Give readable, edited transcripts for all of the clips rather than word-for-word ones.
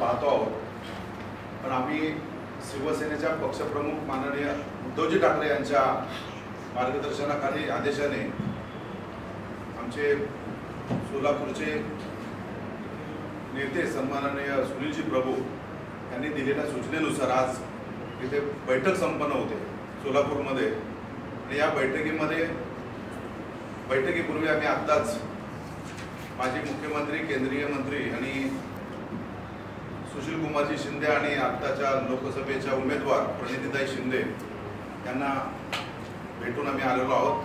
पाहतो आहोत। पण आम्ही शिवसेनेच्या पक्षप्रमुख माननीय उद्धवजी ठाकरे यांच्या मार्गदर्शनाखाली आदेशाने आमचे सोलापूरचे नेते सन्माननीय सुनीलजी प्रभू यांनी दिलेल्या सूचनेनुसार आज इथे बैठक संपन्न होते सोलापूरमध्ये। आणि या बैठकीपूर्वी आम्ही आत्ताच माजी मुख्यमंत्री, केंद्रीय मंत्री आणि सुशील कुमारजी शिंदे आणि आत्ताच्या लोकसभेच्या उमेदवार प्रणितीताई शिंदे यांना भेटून आम्ही आलेलो आहोत।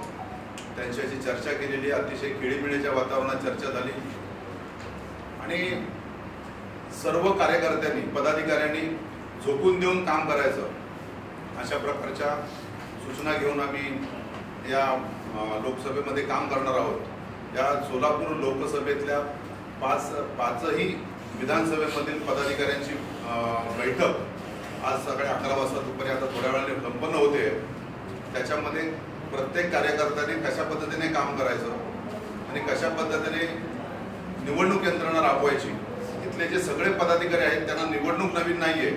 त्यांच्याशी चर्चा केलेली, अतिशय खेळीमेळीच्या वातावरणात चर्चा झाली आणि सर्व कार्यकर्त्यांनी, पदाधिकाऱ्यांनी झोकून देऊन काम करायचं अशा प्रकारच्या सूचना घेऊन आम्ही या लोकसभेमध्ये काम करणार आहोत। या सोलापूर लोकसभेतल्या पाचही विधानसभेमधील पदाधिकाऱ्यांची बैठक आज सकाळी 11 वाजता दुपारी आता थोड्या वेळाने संपन्न होते। त्याच्यामध्ये प्रत्येक कार्यकर्त्याने कशा पद्धतीने काम करायचं आणि कशा पद्धतीने निवडणूक यंत्रणा राबवायची। इथले जे सगळे पदाधिकारी आहेत त्यांना निवडणूक नवीन नाहीये,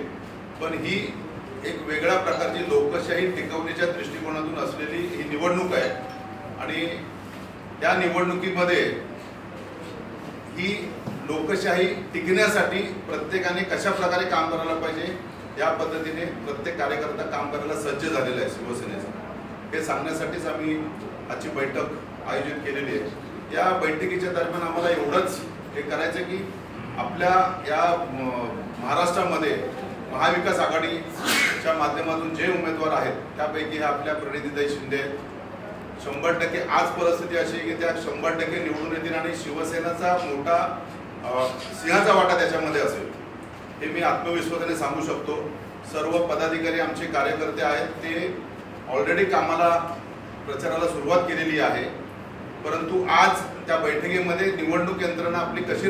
पण ही एक वेगळ्या प्रकारची लोकशाही टिकवण्याच्या दृष्टिकोनातून असलेली ही निवडणूक आहे आणि या निवडणुकीमध्ये ही लोकशाही टिकण्यासाठी प्रत्येकाने कशा प्रकारे काम करायला पाहिजे या पद्धतीने प्रत्येक कार्यकर्ता काम करायला सज्ज झालेला आहे शिवसेनेचा। हे सांगण्यासाठीच आम्ही आजची बैठक आयोजित केलेली आहे। या बैठकीच्या दरम्यान आम्हाला एवढंच हे करायचं की आपल्या या महाराष्ट्रामध्ये महाविकास आघाडीच्या माध्यमातून जे उमेदवार आहेत त्यापैकी आपल्या प्रणितीताई शिंदे 100% आज परिस्थिती अशी की त्या 100% निवडून येतील आणि शिवसेनेचा मोठा सिंहाचा वाटा त्याच्यामध्ये असेल हे मी आत्मविश्वासाने सांगू शकतो। सर्व पदाधिकारी आमचे कार्यकर्ते आहेत, ते ऑलरेडी कामाला प्रचाराला सुरुवात केलेली आहे, परंतु आज त्या बैठकीमध्ये निवडणूक यंत्रणा आपली कशी